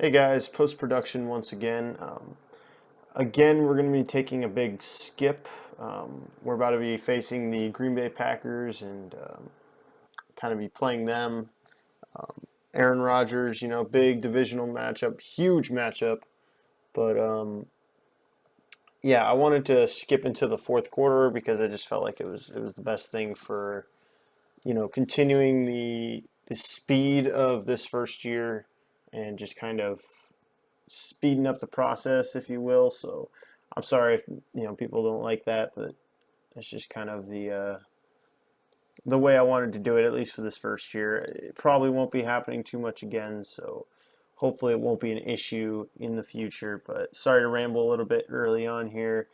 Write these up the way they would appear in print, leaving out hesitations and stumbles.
Hey guys, post-production once again. Again, we're going to be taking a big skip. We're about to be facing the Green Bay Packers and kind of be playing them. Aaron Rodgers, big divisional matchup, huge matchup. But yeah, I wanted to skip into the fourth quarter because I just felt like it was the best thing for continuing the speed of this first year and just kind of speeding up the process, if you will. So I'm sorry if people don't like that, but it's just kind of the way I wanted to do it, at least for this first year. It probably won't be happening too much again, so hopefully it won't be an issue in the future. But sorry to ramble a little bit early on here,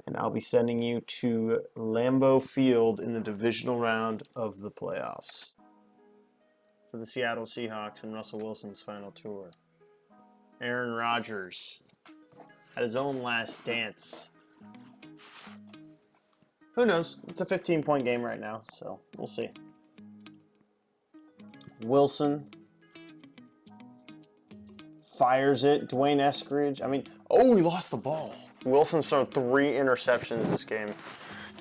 and I'll be sending you to Lambeau Field in the divisional round of the playoffs for the Seattle Seahawks and Russell Wilson's final tour. Aaron Rodgers at his own last dance. Who knows? It's a 15-point game right now, so we'll see. Wilson fires it. Dwayne Eskridge. He lost the ball. Wilson's thrown 3 interceptions this game.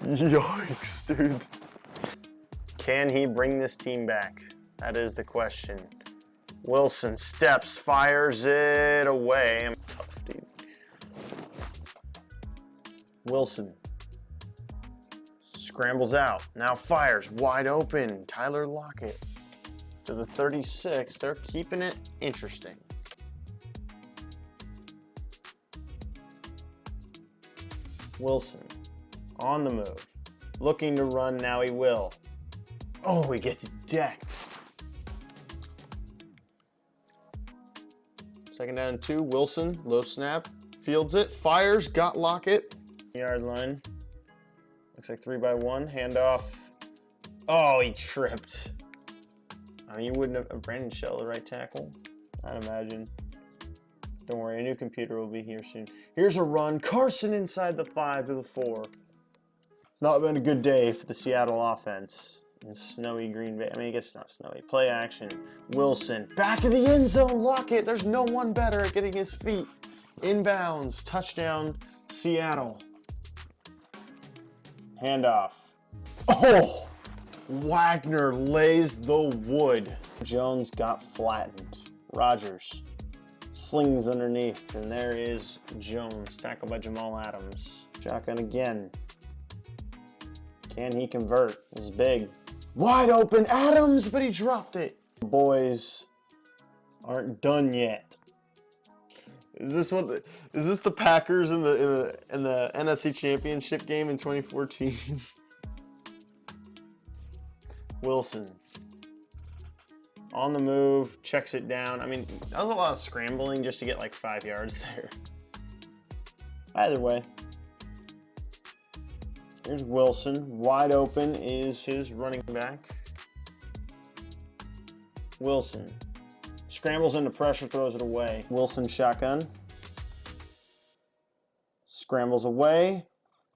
Yikes, dude. Can he bring this team back? That is the question. Wilson steps, fires it away. Tough, dude. Wilson scrambles out, now fires, wide open. Tyler Lockett to the 36. They're keeping it interesting. Wilson on the move, looking to run, now he will. Oh, he gets decked. Second down and 2, Wilson, low snap, fields it, fires, got Lockett. Yard line. Looks like 3-by-1, handoff. Oh, he tripped. You wouldn't have, Brandon Shell, the right tackle, I'd imagine. Don't worry, a new computer will be here soon. Here's a run, Carson inside the 5 to the 4. It's not been a good day for the Seattle offense. In snowy Green Bay. I guess not snowy. Play action. Wilson. Back of the end zone. Lockett. There's no one better at getting his feet. Inbounds. Touchdown. Seattle. Handoff. Oh! Wagner lays the wood. Jones got flattened. Rodgers slings underneath. And there is Jones. Tackled by Jamal Adams. Shotgun again. Can he convert? This is big. Wide open, Adams, but he dropped it. The boys aren't done yet. Is this the Packers in the NFC Championship game in 2014? Wilson on the move, checks it down. That was a lot of scrambling just to get like 5 yards there. Either way. Here's Wilson. Wide open is his running back. Wilson scrambles into pressure, throws it away. Wilson shotgun. Scrambles away.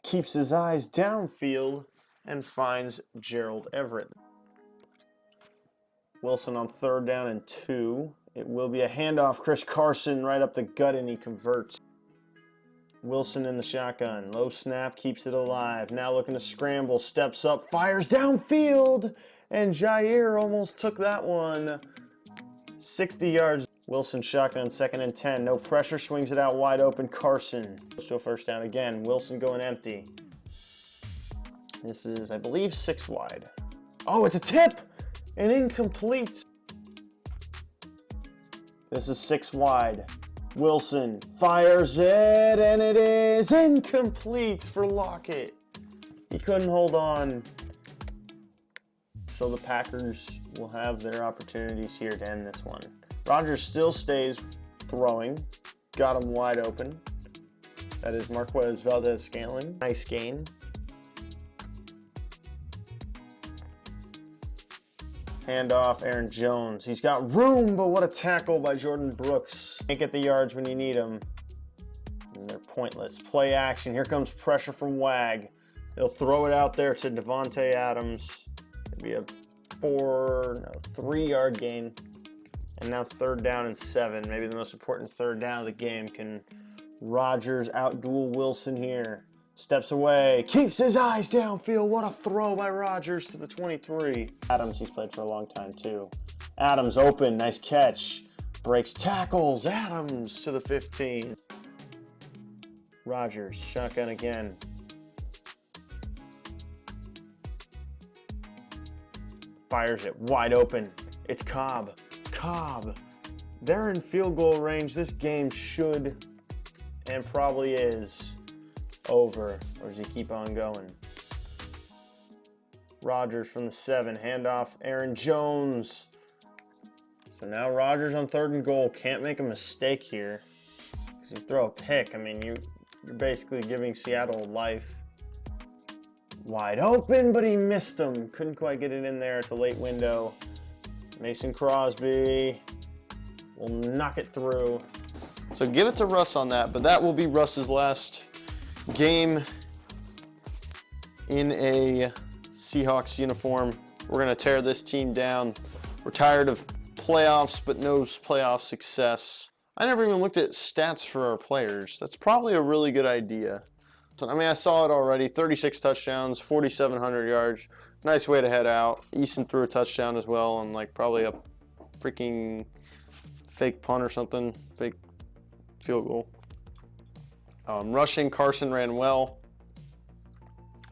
Keeps his eyes downfield and finds Gerald Everett. Wilson on 3rd down and 2. It will be a handoff. Chris Carson right up the gut and he converts. Wilson in the shotgun. Low snap, keeps it alive. Now looking to scramble, steps up, fires downfield, and Jair almost took that one. 60 yards. Wilson shotgun, 2nd and 10. No pressure, swings it out wide open. Carson. So 1st down again. Wilson going empty. This is, I believe, 6 wide. Oh, it's a tip! And incomplete. This is 6 wide. Wilson fires it, and it is incomplete for Lockett. He couldn't hold on. So the Packers will have their opportunities here to end this one. Rodgers still stays throwing. Got him wide open. That is Marquez Valdez-Scantling. Nice gain. Handoff, Aaron Jones. He's got room, but what a tackle by Jordan Brooks. Can't get the yards when you need them. And they're pointless. Play action. Here comes pressure from Wag. They'll throw it out there to Devontae Adams. It'll be a 3-yard gain. And now 3rd down and 7. Maybe the most important 3rd down of the game. Can Rodgers outduel Wilson here? Steps away, keeps his eyes downfield. What a throw by Rodgers to the 23. Adams, he's played for a long time too. Adams open, nice catch. Breaks tackles, Adams to the 15. Rodgers, shotgun again. Fires it, wide open. It's Cobb. Cobb. They're in field goal range. This game should and probably is over. Or does he keep on going? Rodgers from the 7. Handoff, Aaron Jones. So now Rodgers on 3rd and goal. Can't make a mistake here. Because you throw a pick, I mean, you're basically giving Seattle life. Wide open, but he missed him. Couldn't quite get it in there at the late window. Mason Crosby will knock it through. So give it to Russ on that, but that will be Russ's last game in a Seahawks uniform. We're going to tear this team down. We're tired of playoffs, but no playoff success. I never even looked at stats for our players. That's probably a really good idea. I mean, I saw it already. 36 touchdowns, 4,700 yards. Nice way to head out. Easton threw a touchdown as well on like probably a freaking fake punt or something. Fake field goal. Rushing, Carson ran well.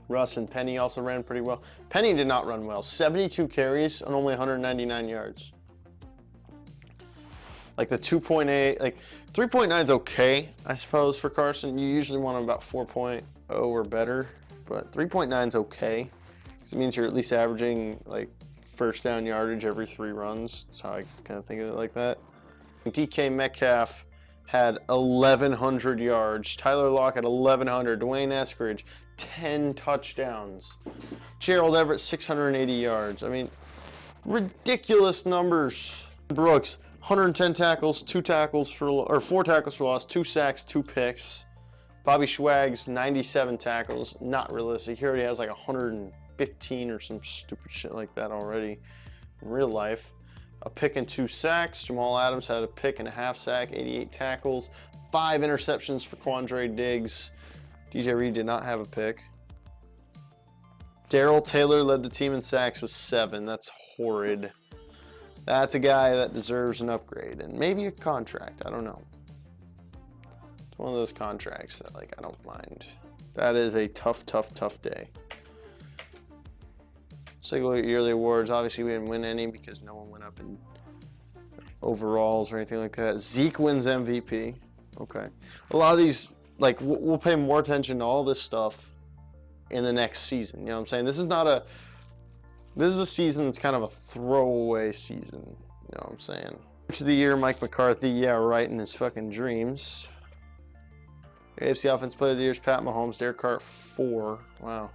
Russ and Penny also ran pretty well. Penny did not run well. 72 carries and only 199 yards. Like the 2.8, like 3.9 is okay, I suppose, for Carson. You usually want him about 4.0 or better, but 3.9 is okay. Because it means you're at least averaging like 1st down yardage every 3 runs. That's how I kind of think of it like that. DK Metcalf had 1,100 yards. Tyler Lockett, 1,100. Dwayne Eskridge, 10 touchdowns. Gerald Everett, 680 yards. I mean, ridiculous numbers. Brooks, 110 tackles, 4 tackles for loss, 2 sacks, 2 picks. Bobby Schwag's 97 tackles, not realistic. He already has like 115 or some stupid shit like that already in real life. A pick and 2 sacks. Jamal Adams had a pick and a half sack, 88 tackles. 5 interceptions for Quandre Diggs. DJ Reed did not have a pick. Darrell Taylor led the team in sacks with 7. That's horrid. That's a guy that deserves an upgrade and maybe a contract. I don't know. It's one of those contracts that like I don't mind. That is a tough day. Let's take a look at yearly awards. Obviously, we didn't win any because no one went up in overalls or anything like that. Zeke wins MVP. Okay. A lot of these, like, we'll pay more attention to all this stuff in the next season. You know what I'm saying? This is a season that's kind of a throwaway season. You know what I'm saying? Coach of the year, Mike McCarthy. Yeah, right in his fucking dreams. AFC Offensive Player of the Year is Pat Mahomes. Derek Carr, 4. Wow.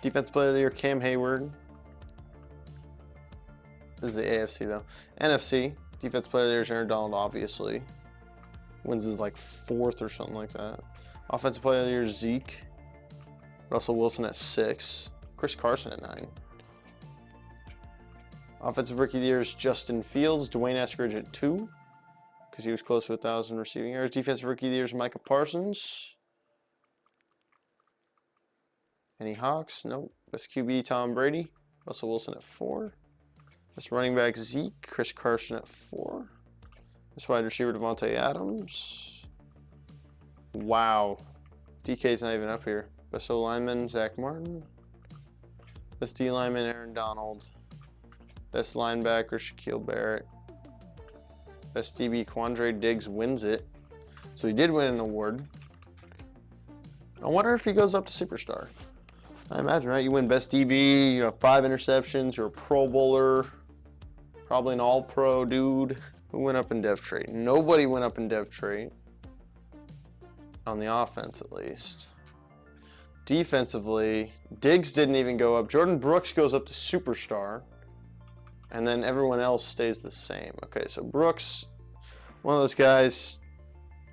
Defensive Player of the Year, Cam Hayward. This is the AFC, though. NFC, Defensive Player of the Year is Aaron Donald, obviously. Wins is like 4th or something like that. Offensive Player of the Year, Zeke. Russell Wilson at 6. Chris Carson at 9. Offensive Rookie of the Year is Justin Fields. Dwayne Eskridge at 2, because he was close to 1,000 receiving yards. Defensive Rookie of the Year is Micah Parsons. Any Hawks? Nope. Best QB, Tom Brady. Russell Wilson at 4. Best running back, Zeke. Chris Carson at 4. Best wide receiver, Devontae Adams. Wow. DK's not even up here. Best O lineman, Zach Martin. Best D lineman, Aaron Donald. Best linebacker, Shaquille Barrett. Best DB, Quandre Diggs wins it. So he did win an award. I wonder if he goes up to Superstar. I imagine, right? You win Best DB, you have 5 interceptions, you're a Pro Bowler, probably an All-Pro dude. Who went up in Dev Trait? Nobody went up in Dev Trait. On the offense, at least. Defensively, Diggs didn't even go up. Jordan Brooks goes up to Superstar. And then everyone else stays the same. Okay, so Brooks, one of those guys,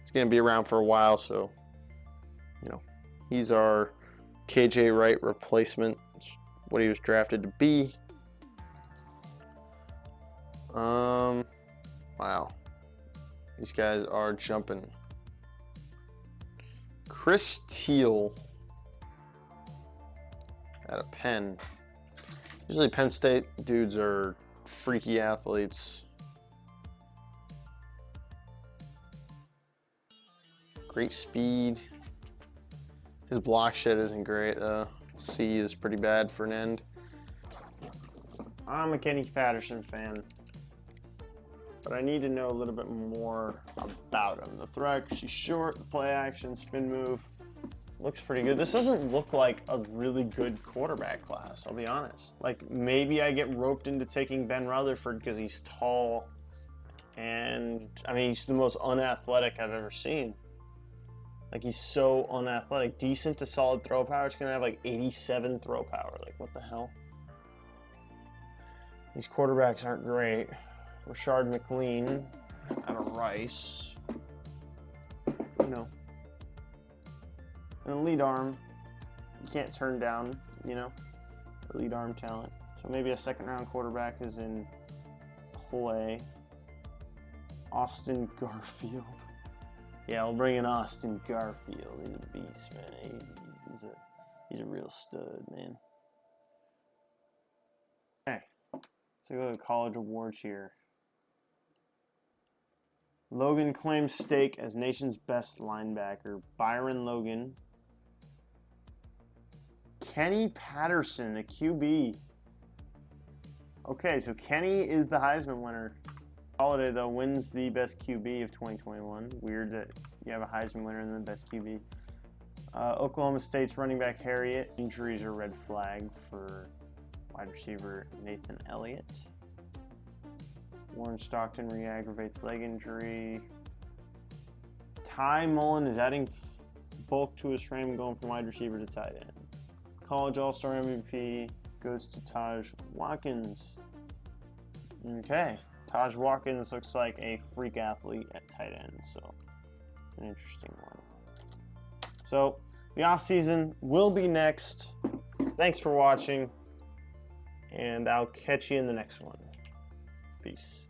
is going to be around for a while, so, you know, he's our KJ Wright replacement. That's what he was drafted to be. Wow. These guys are jumping. Chris Teal at a Penn. Usually Penn State dudes are freaky athletes. Great speed. His block shed isn't great though. C is pretty bad for an end. I'm a Kenny Patterson fan, but I need to know a little bit more about him. The throw actually short, the play action, spin move. Looks pretty good. This doesn't look like a really good quarterback class, I'll be honest. Like, maybe I get roped into taking Ben Rutherford because he's tall and, I mean, he's the most unathletic I've ever seen. Like, he's so unathletic. Decent to solid throw power. It's going to have like 87 throw power. Like, what the hell? These quarterbacks aren't great. Rashard McLean out of Rice. You know. An elite arm. You can't turn down, you know. Elite arm talent. So maybe a second-round quarterback is in play. Austin Garfield. Yeah, we'll bring in Austin Garfield. He's a beast, man. He's a real stud, man. Okay, so go to the college awards here. Logan claims stake as nation's best linebacker. Byron Logan. Kenny Patterson, the QB. Okay, so Kenny is the Heisman winner. Holiday, though, wins the best QB of 2021. Weird that you have a Heisman winner and then the best QB. Oklahoma State's running back Harriet. Injuries are red flag for wide receiver Nathan Elliott. Warren Stockton re-aggravates leg injury. Ty Mullen is adding bulk to his frame, going from wide receiver to tight end. College All-Star MVP goes to Taj Watkins. Okay. Taj Watkins looks like a freak athlete at tight end, so an interesting one. So the offseason will be next. Thanks for watching, and I'll catch you in the next one. Peace.